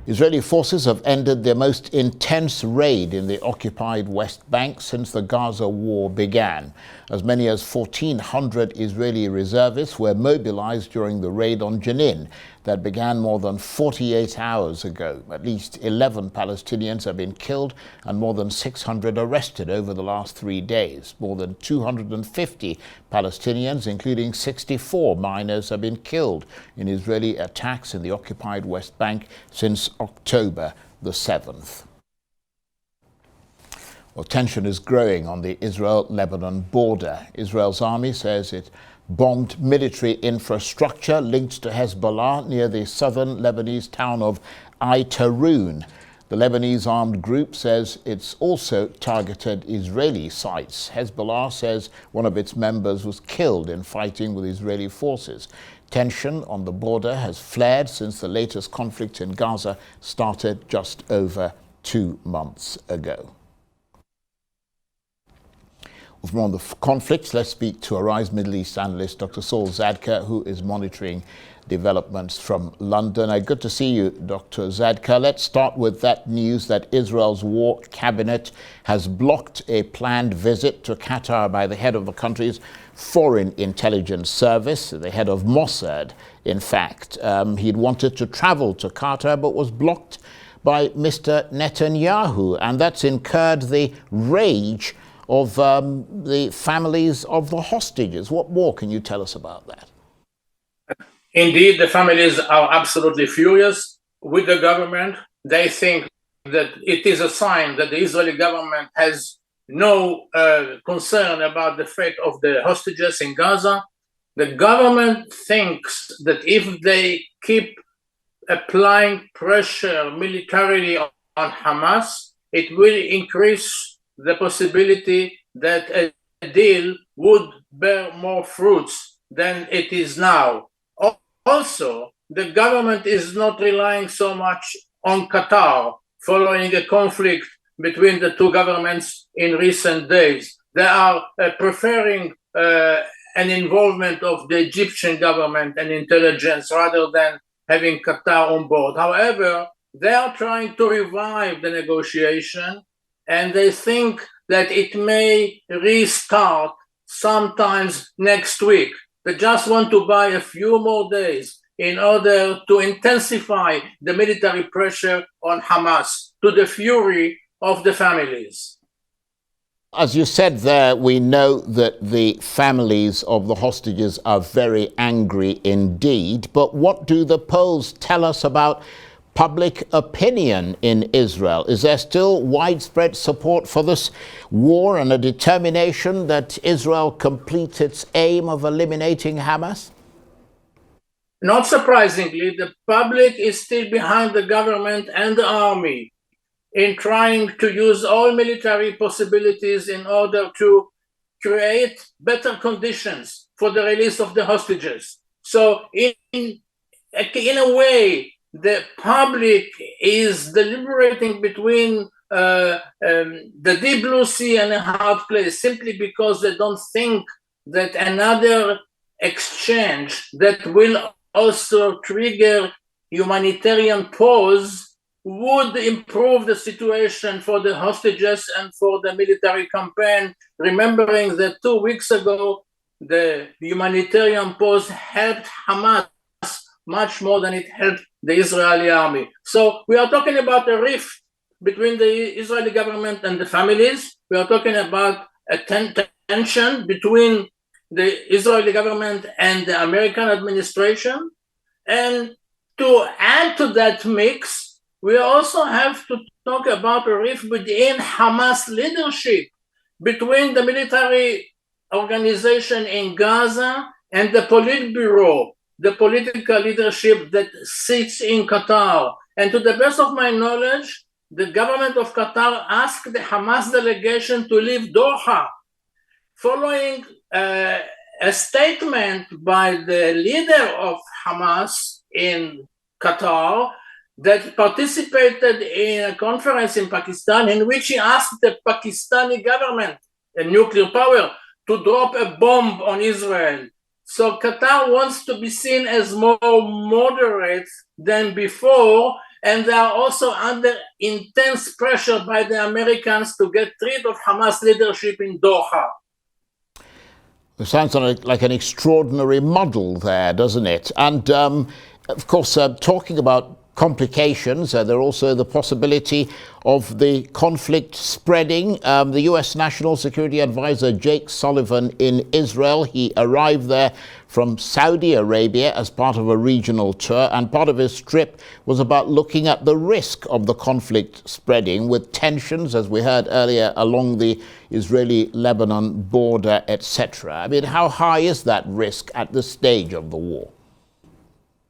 Israeli forces have ended their most intense raid in the occupied West Bank since the Gaza war began. As many as 1,400 Israeli reservists were mobilized during the raid on Jenin that began more than 48 hours ago. At least 11 Palestinians have been killed and more than 600 arrested over the last 3 days. More than 250 Palestinians, including 64 minors, have been killed in Israeli attacks in the occupied West Bank since October the 7th. Well, tension is growing on the Israel-Lebanon border. Israel's army says it bombed military infrastructure linked to Hezbollah near the southern Lebanese town of Ai-Taroun. The Lebanese armed group says it's also targeted Israeli sites. Hezbollah says one of its members was killed in fighting with Israeli forces. Tension on the border has flared since the latest conflict in Gaza started just over 2 months ago. For more on the conflicts, let's speak to Arise Middle East analyst Dr. Saul Zadka, who is monitoring developments from London. Good to see you, Dr. Zadka. Let's start with that news that Israel's war cabinet has blocked a planned visit to Qatar by the head of the country's foreign intelligence service, the head of Mossad, in fact. He'd wanted to travel to Qatar but was blocked by Mr. Netanyahu, and that's incurred the rage of the families of the hostages. What more can you tell us about that? Indeed, the families are absolutely furious with the government. They think that it is a sign that the Israeli government has no concern about the fate of the hostages in Gaza. The government thinks that if they keep applying pressure militarily on Hamas, it will increase the possibility that a deal would bear more fruits than it is now. Also, the government is not relying so much on Qatar following a conflict between the two governments in recent days. They are preferring an involvement of the Egyptian government and intelligence rather than having Qatar on board. However, they are trying to revive the negotiation, and they think that it may restart sometimes next week. They just want to buy a few more days in order to intensify the military pressure on Hamas, to the fury of the families. As you said there, we know that the families of the hostages are very angry indeed, but what do the polls tell us about public opinion in Israel? Is there still widespread support for this war and a determination that Israel complete its aim of eliminating Hamas? Not surprisingly, the public is still behind the government and the army in trying to use all military possibilities in order to create better conditions for the release of the hostages. So in a way, the public is deliberating between the deep blue sea and a hard place simply because they don't think that another exchange that will also trigger humanitarian pause would improve the situation for the hostages and for the military campaign, remembering that 2 weeks ago, the humanitarian pause helped Hamas much more than it helped the Israeli army. So we are talking about a rift between the Israeli government and the families. We are talking about a tension between the Israeli government and the American administration. And to add to that mix, we also have to talk about a rift within Hamas leadership, between the military organization in Gaza and the Politburo, the political leadership that sits in Qatar. And to the best of my knowledge, the government of Qatar asked the Hamas delegation to leave Doha, following a statement by the leader of Hamas in Qatar that participated in a conference in Pakistan in which he asked the Pakistani government, a nuclear power, to drop a bomb on Israel. So Qatar wants to be seen as more moderate than before, and they are also under intense pressure by the Americans to get rid of Hamas leadership in Doha. It sounds like an extraordinary model there, doesn't it? And of course, talking about complications, there are also the possibility of the conflict spreading. The US National Security Advisor Jake Sullivan in Israel, he arrived there from Saudi Arabia as part of a regional tour, and part of his trip was about looking at the risk of the conflict spreading, with tensions, as we heard earlier, along the Israeli-Lebanon border, etc. I mean, how high is that risk at this stage of the war?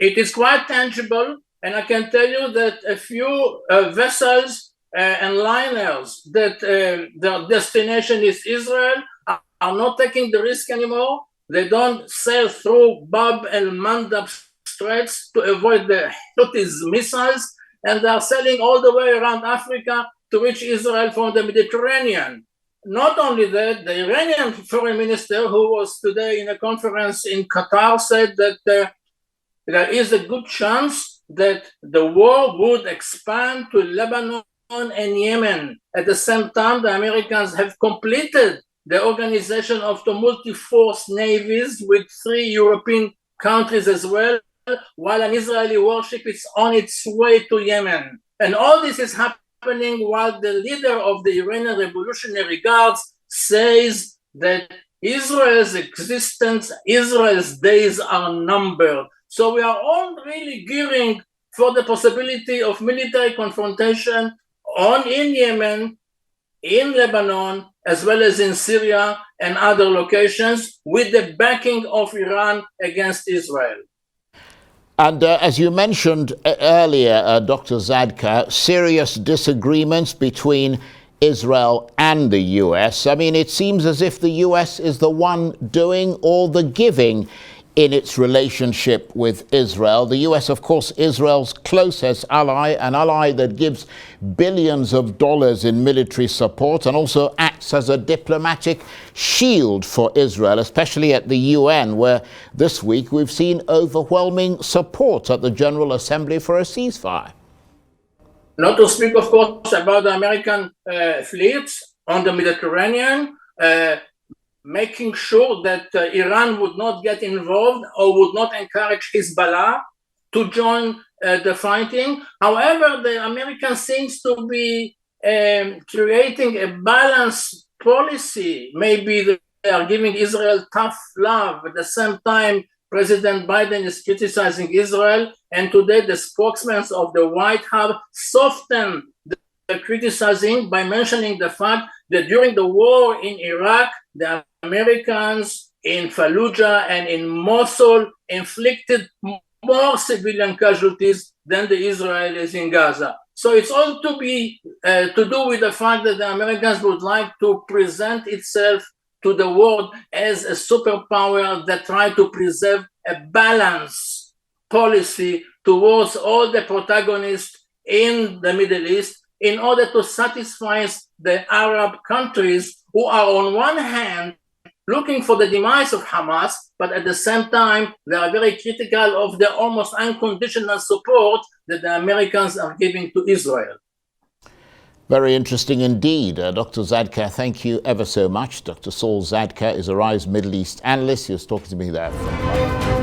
It is quite tangible. And I can tell you that a few vessels and liners that their destination is Israel are not taking the risk anymore. They don't sail through Bab el-Mandab Straits to avoid the Houthis missiles, and they are sailing all the way around Africa to reach Israel from the Mediterranean. Not only that, the Iranian foreign minister, who was today in a conference in Qatar, said that there is a good chance that the war would expand to Lebanon and Yemen. At the same time, the Americans have completed the organization of the multi-force navies with 3 European countries as well, while an Israeli warship is on its way to Yemen. And all this is happening while the leader of the Iranian Revolutionary Guards says that Israel's existence, Israel's days are numbered. So we are all really gearing for the possibility of military confrontation in Yemen, in Lebanon, as well as in Syria and other locations, with the backing of Iran against Israel. And as you mentioned earlier, Dr. Zadka, serious disagreements between Israel and the US. I mean, it seems as if the US is the one doing all the giving in its relationship with Israel. The US, of course, Israel's closest ally, an ally that gives billions of dollars in military support and also acts as a diplomatic shield for Israel, especially at the UN, where this week we've seen overwhelming support at the General Assembly for a ceasefire. Not to speak, of course, about the American fleets on the Mediterranean, making sure that Iran would not get involved or would not encourage Hezbollah to join the fighting. However, the Americans seems to be creating a balanced policy. Maybe they are giving Israel tough love. At the same time, President Biden is criticizing Israel, and today the spokesman of the White House softened the criticizing by mentioning the fact that during the war in Iraq, the Americans in Fallujah and in Mosul inflicted more civilian casualties than the Israelis in Gaza. So it's all to do with the fact that the Americans would like to present itself to the world as a superpower that try to preserve a balanced policy towards all the protagonists in the Middle East in order to satisfy the Arab countries who are on one hand looking for the demise of Hamas, but at the same time, they are very critical of the almost unconditional support that the Americans are giving to Israel. Very interesting indeed. Dr. Zadka, thank you ever so much. Dr. Saul Zadka is a RISE Middle East analyst. He was talking to me there from